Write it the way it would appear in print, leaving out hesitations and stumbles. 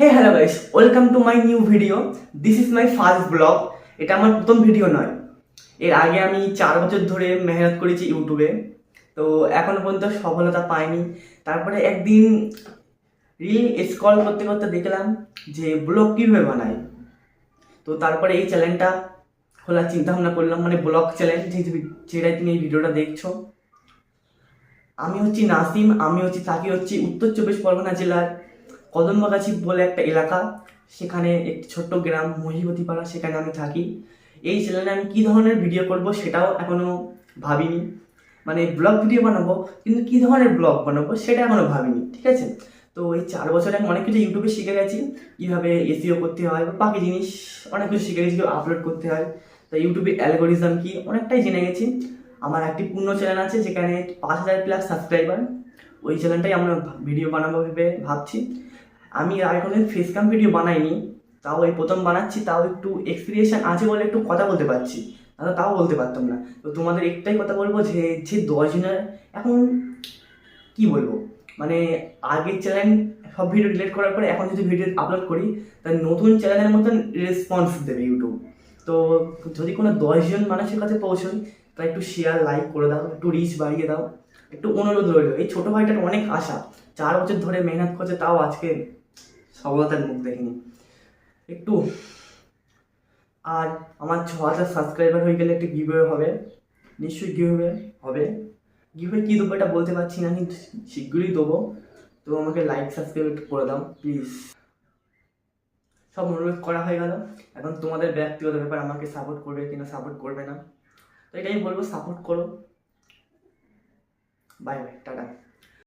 Hey hello guys, welcome to my new video. This is my first vlog. এটা আমার প্রথম video নয়। এর আগে আমি 4 বছর ধরে মেহনত করেছি ইউটিউবে, তো এখনো পর্যন্ত সফলতা পাইনি। তারপরে একদিন রিল স্ক্রল করতে করতে দেখলাম যে ব্লগ কীভাবে বানায়। তো তারপরে এই চ্যানেলটা খোলার চিন্তা ভাবনা করলাম, মানে ব্লগ চ্যানেল, যেটাই তুমি এই ভিডিওটা দেখছো। আমি হচ্ছি নাসিম, থাকি উত্তর চব্বিশ পরগনা জেলার কদমবাগাছি বলে একটা এলাকা। সেখানে একটি ছোট্ট গ্রাম মহিপতিপাড়া, সেখানে আমি থাকি। এই চ্যানেলে আমি কী ধরনের ভিডিও করব সেটাও এখনও ভাবিনি। মানে ব্লগ ভিডিও বানাবো, কিন্তু কী ধরনের ব্লগ বানাবো সেটা এখনও ভাবিনি, ঠিক আছে। তো এই 4 বছরে আমি অনেক কিছু ইউটিউবে শিখে গেছি, কীভাবে এসইও করতে হয় বা বাকি জিনিস অনেক কিছু শিখে গেছি, আপলোড করতে হয়। তো ইউটিউবের অ্যালগোরিজম কি অনেকটাই জেনে গেছি। আমার একটি পূর্ণ চ্যানেল আছে যেখানে 5,000+ সাবস্ক্রাইবার। ওই চ্যানেলটাই আমরা ভিডিও বানাবো ভেবে ভাবছি। আমি আর কোনো ফেস ক্যাম ভিডিও বানাইনি, তাও এই প্রথম বানাচ্ছি। তাও একটু এক্সপিরিয়েশন আছে বলে একটু কথা বলতে পারছি, তাও বলতে পারতাম না। তো তোমাদের একটাই কথা বলবো যে 10 জনের এখন কি বলবো, মানে আগের চ্যানেল সব ভিডিও ডিলিট করার পরে এখন যদি ভিডিও আপলোড করি, তাহলে নতুন চ্যানেলের মতন রেসপন্স দেবে ইউটিউব। তো যদি কোনো 10 জন মানুষের কাছে পৌঁছই, তা একটু শেয়ার লাইক করে দাও, একটু রিচ বাড়িয়ে দাও, একটু অনুরোধ রইল। এই ছোটো ভাইটার অনেক আশা, 4 বছর ধরে মেহনত করছে, তাও আজকে সফলতার মুখ দেখিনি একটু। আর আমার 6,000 সাবস্ক্রাইবার হয়ে গেলে একটা গিভওয়ে হবে, নিশ্চয়ই গিভওয়ে হবে। গিভওয়ে কী দেবো এটা বলতে পারছি না, কিন্তু শীঘ্রই দেবো। তো আমাকে লাইক সাবস্ক্রাইব একটু করে দাও প্লিজ। সব অনুরোধ করা হয়ে গেল, এখন তোমাদের ব্যক্তিগত ব্যাপার, আমাকে সাপোর্ট করবে কিনা সাপোর্ট করবে না। তো এটাই বলবো, সাপোর্ট করো। Bye bye, tata.